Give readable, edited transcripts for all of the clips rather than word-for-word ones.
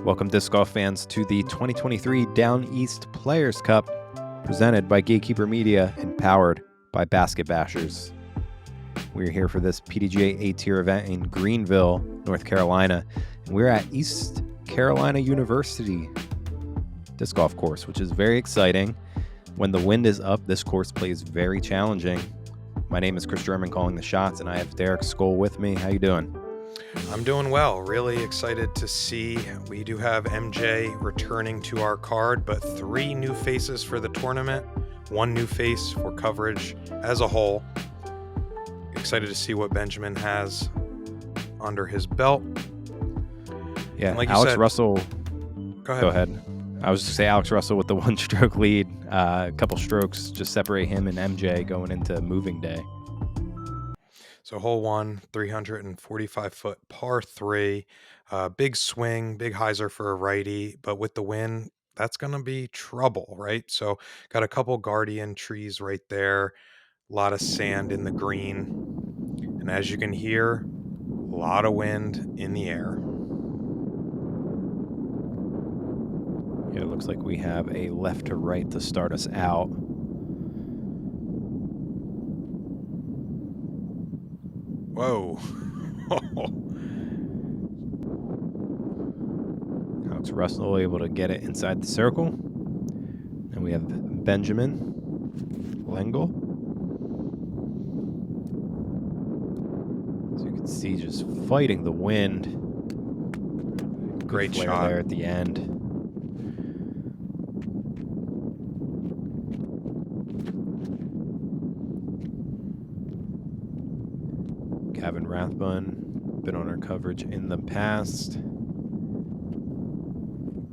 Welcome, disc golf fans, to the 2023 Down East Players Cup, presented by Gatekeeper Media and powered by Basket Bashers. We're here for this PDGA A-Tier event in Greenville, North Carolina, and we're at East Carolina University disc golf course, which is very exciting. When the wind is up, this course plays very challenging. My name is Chris German calling the shots, and I have Derek Scull with me. How you doing? I'm doing well. Really excited to see. We do have MJ returning to our card, but 3 new faces for the tournament, 1 new face for coverage as a whole. Excited to see what Benjamin has under his belt. Yeah, like Alex said, Russell. Go ahead. I was just say Alex Russell with the 1-stroke lead. A couple strokes just separate him and MJ going into moving day. So hole 1, 345-foot par 3. Big swing, big hyzer for a righty, but with the wind, that's going to be trouble, right? So got a couple guardian trees right there, a lot of sand in the green, and as you can hear, a lot of wind in the air. Yeah, it looks like we have a left to right to start us out. Whoa. Alex Russell able to get it inside the circle. And we have Benjamin Lengel. So you can see just fighting the wind. Great flare shot there at the end. Gavin Rathbun, been on our coverage in the past.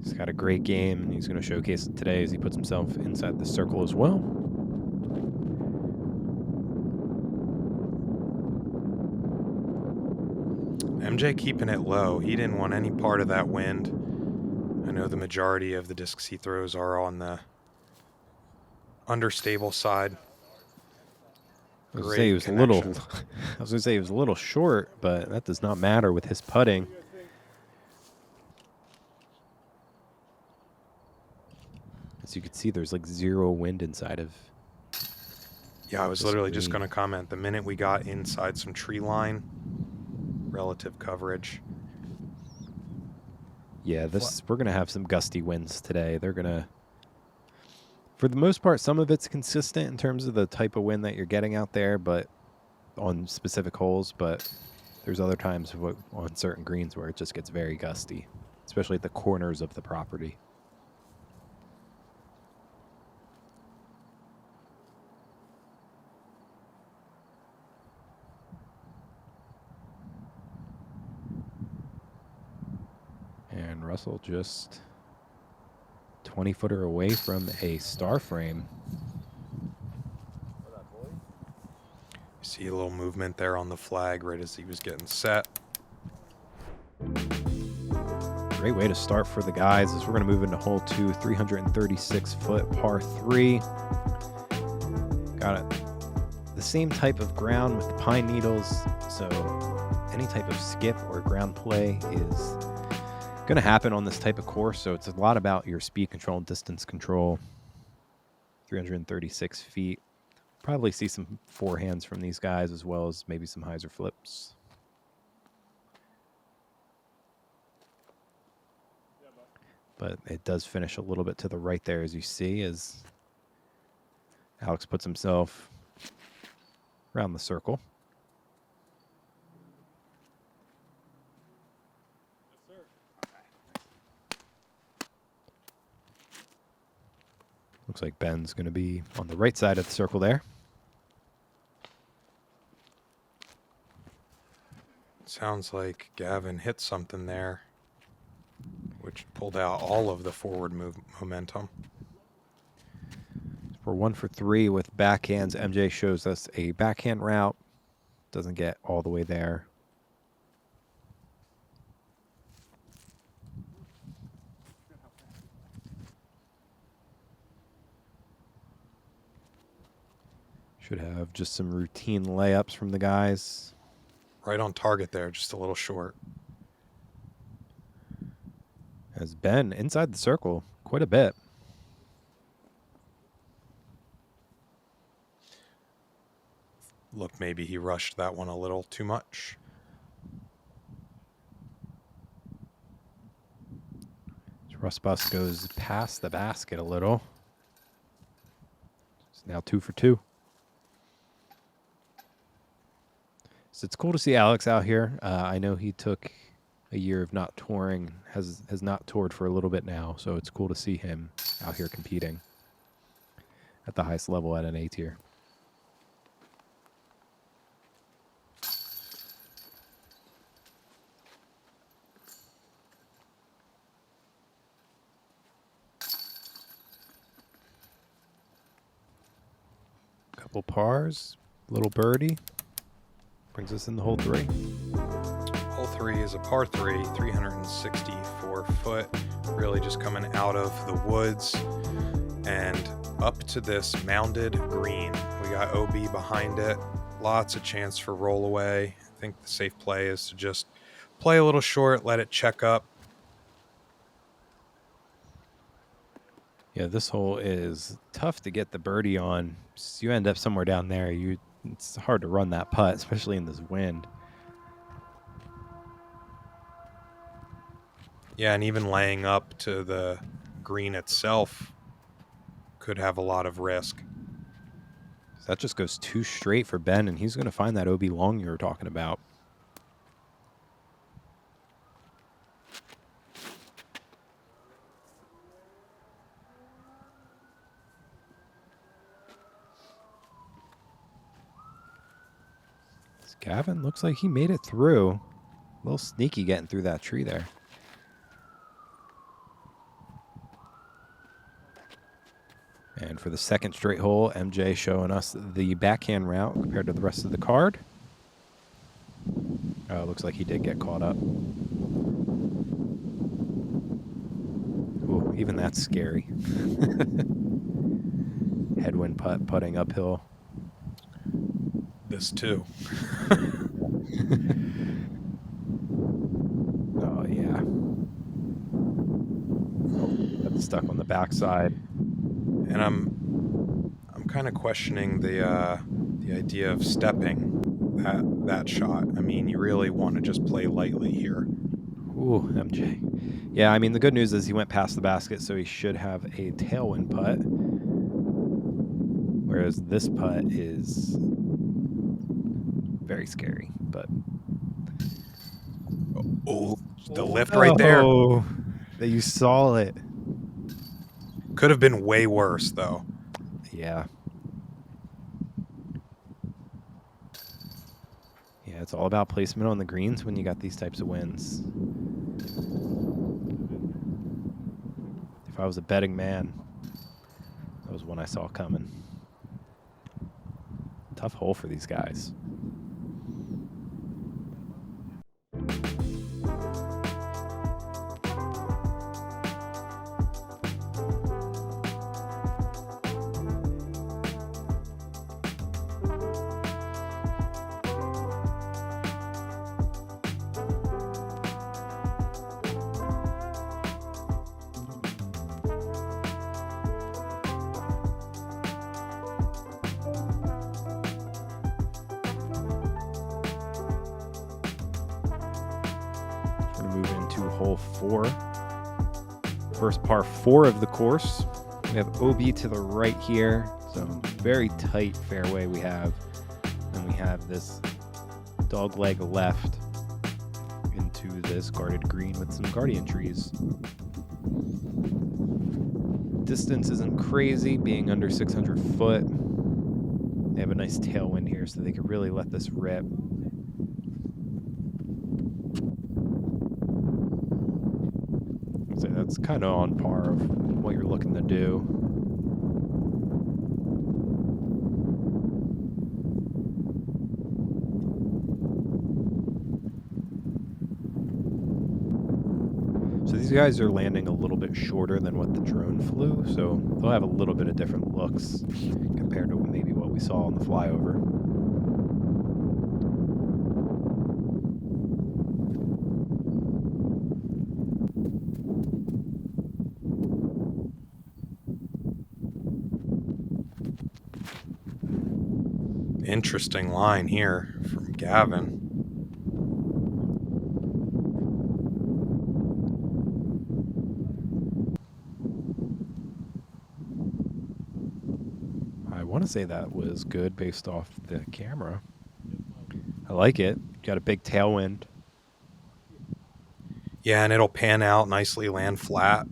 He's got a great game, and he's going to showcase it today as he puts himself inside the circle as well. MJ keeping it low. He didn't want any part of that wind. I know the majority of the discs he throws are on the understable side. I was going to say he was a little short, but that does not matter with his putting. As you can see, there's like 0 wind inside of. Yeah, I was literally just going to comment. The minute we got inside some tree line, relative coverage. Yeah, we're going to have some gusty winds today. They're going to, for the most part, some of it's consistent in terms of the type of wind that you're getting out there, but on specific holes. But there's other times on certain greens where it just gets very gusty, especially at the corners of the property. And Russell just 20-footer away from a star frame. You see a little movement there on the flag right as he was getting set. Great way to start for the guys as we're going to move into hole 2, 336-foot par 3. Got it. The same type of ground with the pine needles, so any type of skip or ground play is going to happen on this type of course. So it's a lot about your speed control and distance control. 336 feet. Probably see some forehands from these guys as well as maybe some hyzer flips. But it does finish a little bit to the right there, as you see, as Alex puts himself around the circle. Looks like Ben's going to be on the right side of the circle there. Sounds like Gavin hit something there, which pulled out all of the forward momentum. We're 1 for 3 with backhands. MJ shows us a backhand route. Doesn't get all the way there. Should have just some routine layups from the guys. Right on target there, just a little short. Has been inside the circle quite a bit. Look, maybe he rushed that one a little too much. Rustbus goes past the basket a little. It's now 2 for 2. So it's cool to see Alex out here. I know he took a year of not touring, has not toured for a little bit now, so it's cool to see him out here competing at the highest level at an A-Tier. Couple pars, little birdie, brings us in the hole 3. Hole 3 is a par 3, 364 foot, really just coming out of the woods and up to this mounded green. We got OB behind it, lots of chance for rollaway. I think the safe play is to just play a little short, let it check up. Yeah, this hole is tough to get the birdie on. So you end up somewhere down there. It's hard to run that putt, especially in this wind. Yeah, and even laying up to the green itself could have a lot of risk. So that just goes too straight for Ben, and he's going to find that OB long you were talking about. Gavin looks like he made it through. A little sneaky getting through that tree there. And for the second straight hole, MJ showing us the backhand route compared to the rest of the card. Oh, looks like he did get caught up. Ooh, even that's scary. Headwind putting uphill. This too. Oh, yeah. Oh, that's stuck on the backside. And I'm kind of questioning the idea of stepping that shot. I mean, you really want to just play lightly here. Ooh, MJ. Yeah, I mean, the good news is he went past the basket, so he should have a tailwind putt. Whereas this putt is very scary, but... Oh, the lift right there. Oh, that you saw it. Could have been way worse, though. Yeah. Yeah, it's all about placement on the greens when you got these types of wins. If I was a betting man, that was one I saw coming. Tough hole for these guys. Hole 4. First par 4 of the course. We have OB to the right here. So very tight fairway we have. And we have this dog leg left into this guarded green with some guardian trees. Distance isn't crazy, being under 600 foot. They have a nice tailwind here, so they could really let this rip. So that's kind of on par of what you're looking to do. So these guys are landing a little bit shorter than what the drone flew, so they'll have a little bit of different looks compared to maybe what we saw on the flyover. interesting line here from Gavin. I want to say that was good based off the camera. I like it. Got a big tailwind. Yeah, and it'll pan out nicely, land flat.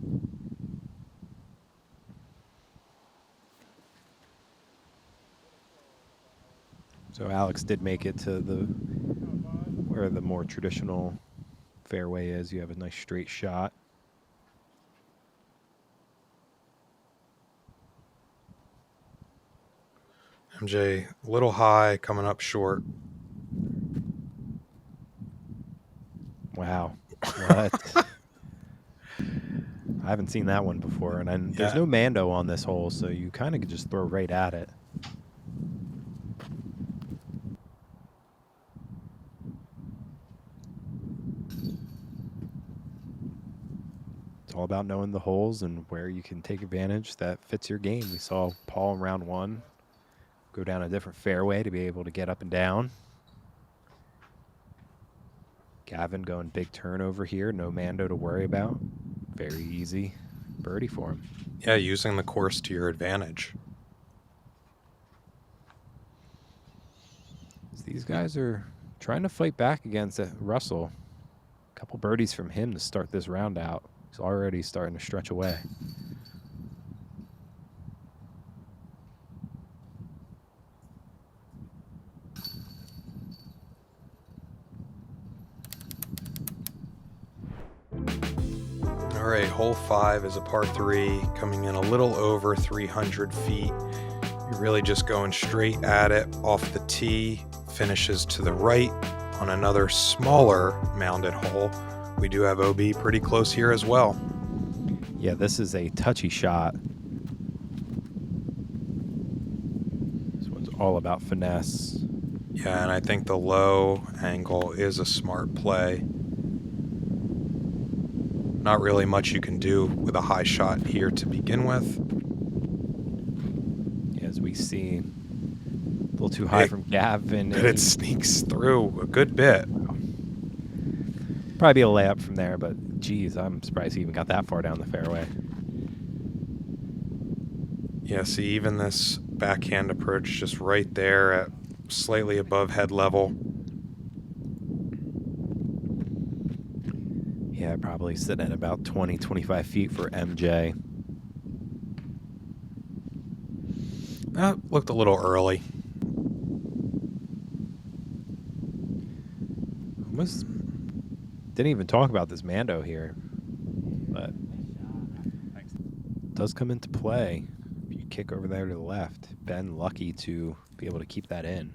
So Alex did make it to where the more traditional fairway is. You have a nice straight shot. MJ, a little high, coming up short. Wow. What? I haven't seen that one before. And there's no Mando on this hole, so you kind of could just throw right at it. It's all about knowing the holes and where you can take advantage that fits your game. We saw Paul in round one go down a different fairway to be able to get up and down. Gavin going big turn over here. No Mando to worry about. Very easy birdie for him. Yeah, using the course to your advantage. So these guys are trying to fight back against Russell. A couple birdies from him to start this round out. He's already starting to stretch away. All right, hole 5 is a par 3, coming in a little over 300 feet. You're really just going straight at it off the tee, finishes to the right on another smaller mounded hole. We do have OB pretty close here as well. Yeah, this is a touchy shot. This one's all about finesse. Yeah, and I think the low angle is a smart play. Not really much you can do with a high shot here to begin with. As we see, a little too high from Gavin. But it sneaks through a good bit. Probably be a layup from there, but geez, I'm surprised he even got that far down the fairway. Yeah, see, even this backhand approach just right there at slightly above head level. Yeah, probably sitting at about 20, 25 feet for MJ. That looked a little early. Almost didn't even talk about this Mando here, but does come into play. If you kick over there to the left, Ben lucky to be able to keep that in.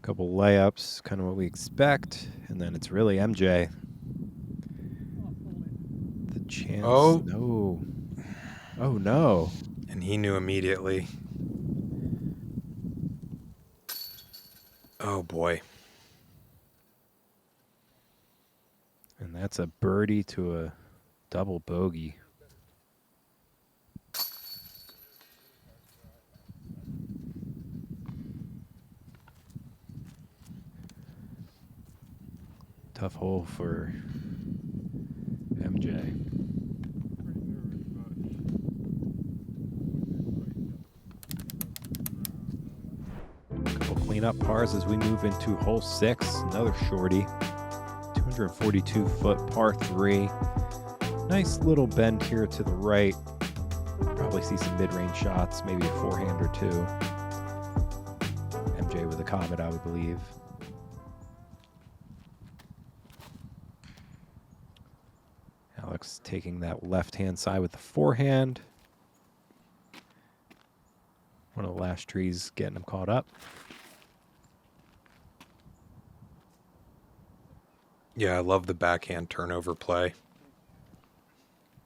Couple layups, kind of what we expect, and then it's really MJ. The chance. Oh. No. Oh, no. And he knew immediately. Oh, boy. And that's a birdie to a double bogey. Tough hole for MJ. Couple cleanup pars as we move into hole 6. Another shorty. 242-foot par 3. Nice little bend here to the right. Probably see some mid-range shots, maybe a forehand or two. MJ with a Comet, I would believe. Alex taking that left-hand side with the forehand. One of the last trees getting him caught up. Yeah, I love the backhand turnover play.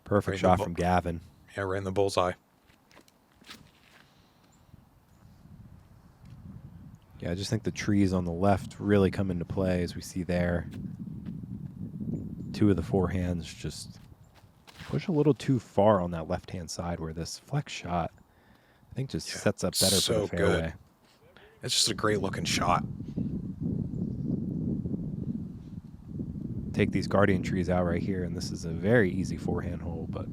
Perfect shot from Gavin. Yeah, right in the bullseye. Yeah, I just think the trees on the left really come into play as we see there. Two of the forehands just Push a little too far on that left-hand side where this flex shot, I think, just Yeah, sets up better for the so fairway. good. It's just a great looking shot. Take these guardian trees out right here, and this is a very easy forehand hole, but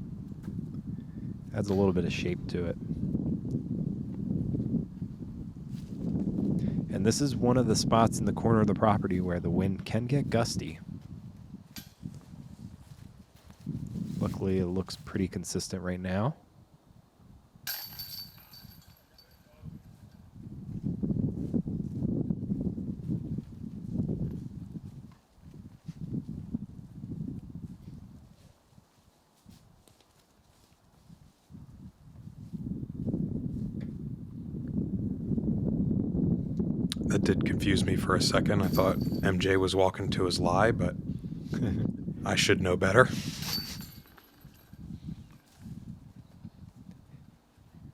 adds a little bit of shape to it. And this is one of the spots in the corner of the property where the wind can get gusty. Luckily, it looks pretty consistent right now. That did confuse me for a second. I thought MJ was walking to his lie, but I should know better.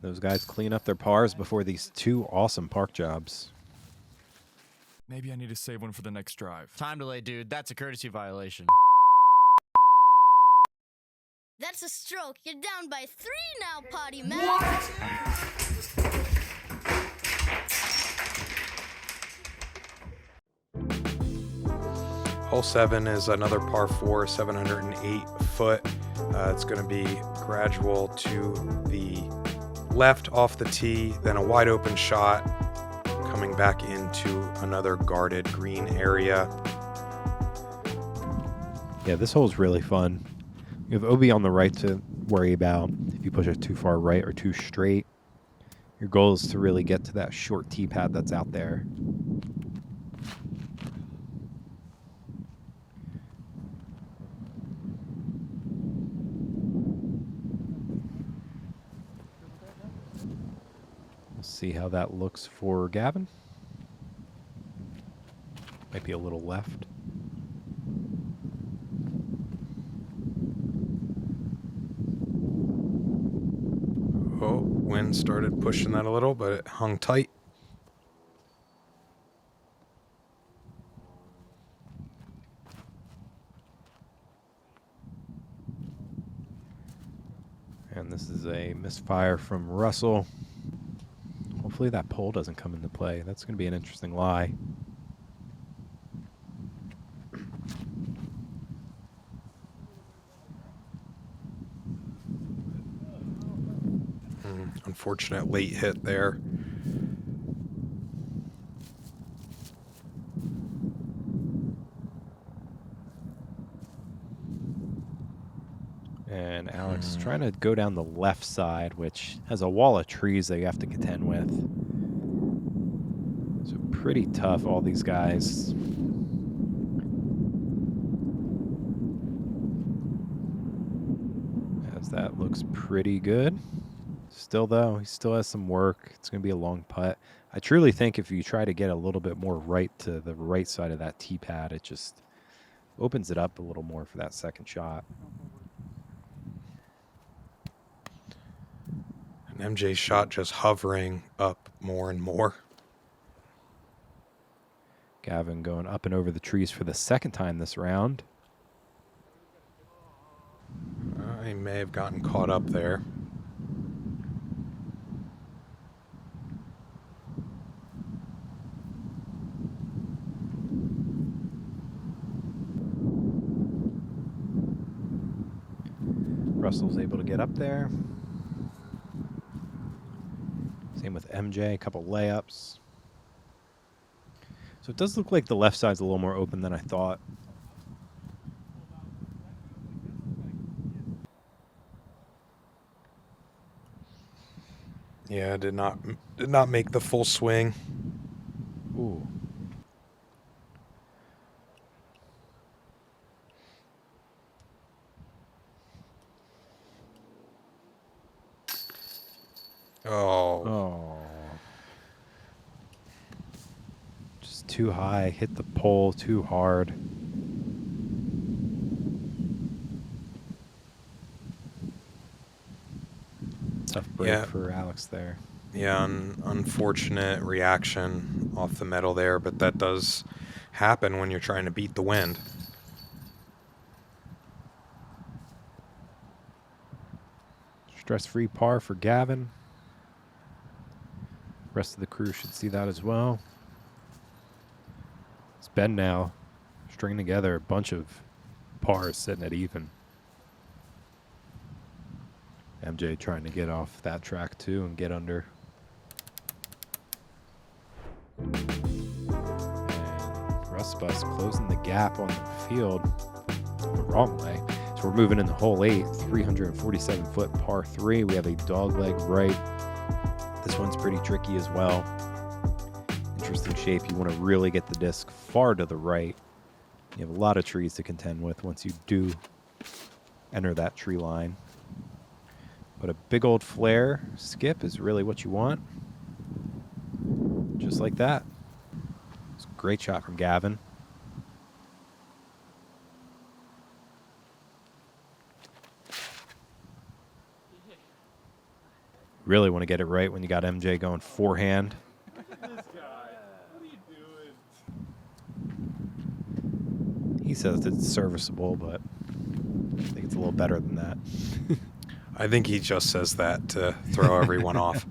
Those guys clean up their pars before these two awesome park jobs. Maybe I need to save one for the next drive. Time delay, dude. That's a courtesy violation. That's a stroke. You're down by 3 now, Potty Man. Hole 7 is another par 4, 708 foot. It's going to be gradual to the left off the tee, then a wide open shot coming back into another guarded green area. Yeah, this hole's really fun. You have OB on the right to worry about if you push it too far right or too straight. Your goal is to really get to that short tee pad that's out there. We'll see how that looks for Gavin. Might be a little left. Oh, wind started pushing that a little, but it hung tight. And this is a misfire from Russell. Hopefully that pole doesn't come into play. That's going to be an interesting lie. Unfortunate late hit there. And Alex is trying to go down the left side, which has a wall of trees that you have to contend with. So pretty tough, all these guys. As that looks pretty good. Still, though, he still has some work. It's going to be a long putt. I truly think if you try to get a little bit more right to the right side of that tee pad, it just opens it up a little more for that second shot. And MJ's shot just hovering up more and more. Gavin going up and over the trees for the second time this round. He may have gotten caught up there. Russell's able to get up there. Same with MJ, a couple layups. So it does look like the left side's a little more open than I thought. Yeah, did not make the full swing. Ooh. Oh. Oh. Just too high. Hit the pole too hard. Tough break for Alex there. Yeah, unfortunate reaction off the metal there, but that does happen when you're trying to beat the wind. Stress-free par for Gavin. Rest of the crew should see that as well. It's Ben now stringing together a bunch of pars sitting at even. MJ trying to get off that track too and get under. And Rustbus closing the gap on the field the wrong way. So we're moving into hole 8, 347-foot par 3. We have a dog leg right. This one's pretty tricky as well. Interesting shape. You want to really get the disc far to the right. You have a lot of trees to contend with once you do enter that tree line. But a big old flare skip is really what you want. Just like that. It's a great shot from Gavin. Really want to get it right when you got MJ going forehand. He says it's serviceable, but I think it's a little better than that. I think he just says that to throw everyone off.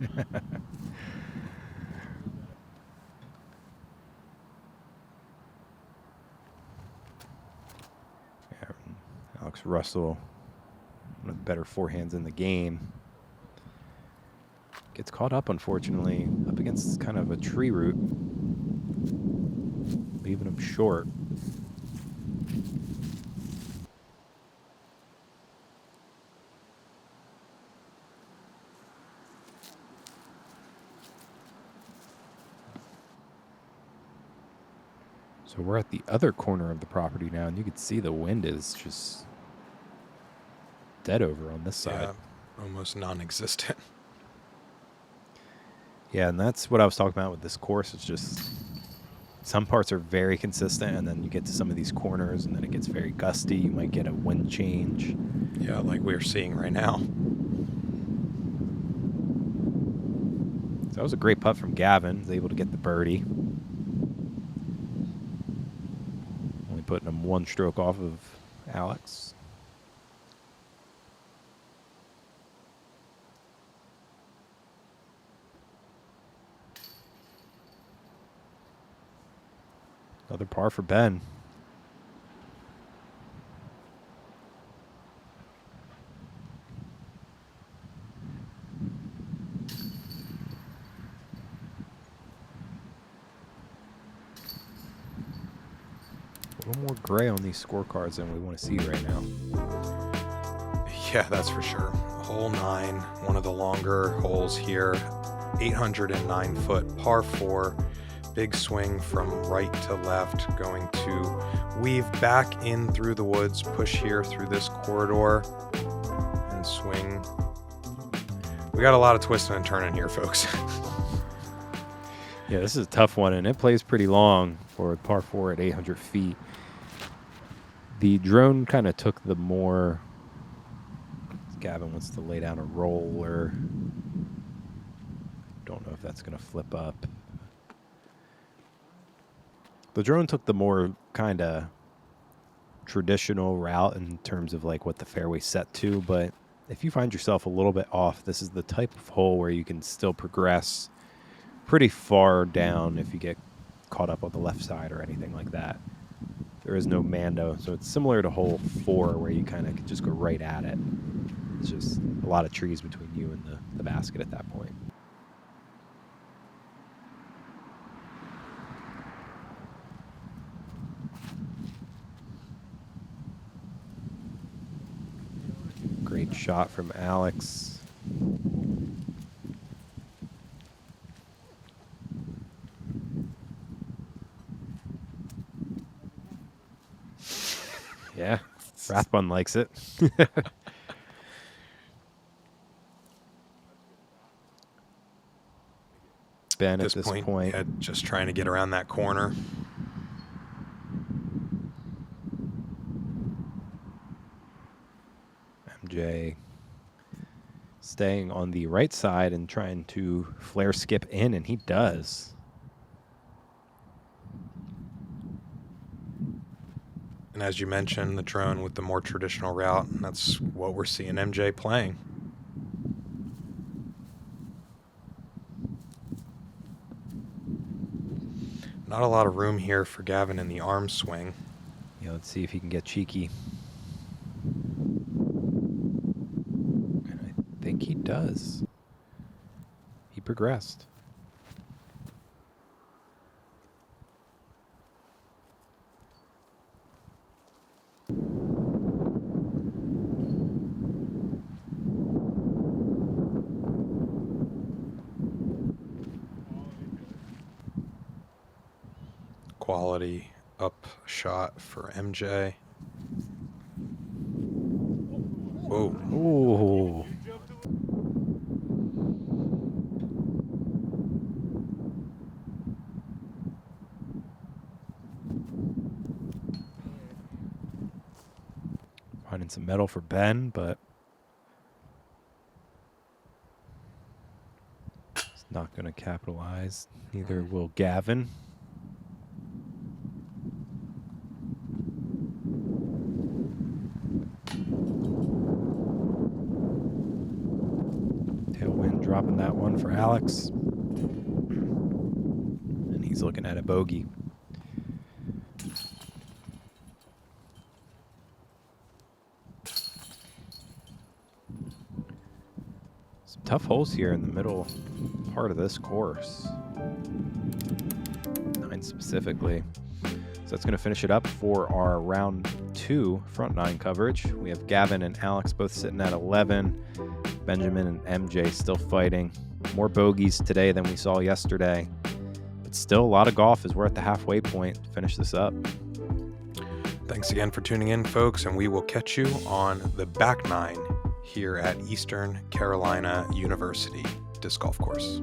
Alex Russell, one of the better forehands in the game. Gets caught up, unfortunately, up against kind of a tree root, leaving him short. So we're at the other corner of the property now, and you can see the wind is just dead over on this side. Yeah, almost non-existent. Yeah, and that's what I was talking about with this course. It's just some parts are very consistent, and then you get to some of these corners, and then it gets very gusty. You might get a wind change. Yeah, like we're seeing right now. So that was a great putt from Gavin. He's able to get the birdie. Only putting him one stroke off of Alex. Another par for Ben. A little more gray on these scorecards than we want to see right now. Yeah, that's for sure. Hole 9, one of the longer holes here. 809-foot par 4. Big swing from right to left, going to weave back in through the woods, push here through this corridor, and swing. We got a lot of twisting and turning here, folks. Yeah, this is a tough one, and it plays pretty long for par 4 at 800 feet. The drone kind of took the more... Gavin wants to lay down a roller. Don't know if that's going to flip up. The drone took the more kind of traditional route in terms of like what the fairway set to, but if you find yourself a little bit off, this is the type of hole where you can still progress pretty far down if you get caught up on the left side or anything like that. There is no Mando, so it's similar to hole 4 where you kind of can just go right at it. It's just a lot of trees between you and the basket at that point. Great shot from Alex. Yeah, Rathbun likes it. Ben at this point. Yeah, just trying to get around that corner. MJ staying on the right side and trying to flare skip in, and he does. And as you mentioned, the drone with the more traditional route, and that's what we're seeing MJ playing. Not a lot of room here for Gavin in the arm swing. Yeah, let's see if he can get cheeky. And I think he does. He progressed. Quality up shot for MJ. Whoa. Ooh. Finding some metal for Ben, but he's not going to capitalize. Neither will Gavin. Tailwind dropping that one for Alex. And he's looking at a bogey. Some tough holes here in the middle part of this course. 9 specifically. So that's going to finish it up for our round 2 front 9 coverage. We have Gavin and Alex both sitting at 11. Benjamin and MJ still fighting. More bogeys today than we saw yesterday. But still a lot of golf as we're at the halfway point to finish this up. Thanks again for tuning in, folks, and we will catch you on the back 9 here at Eastern Carolina University Disc Golf Course.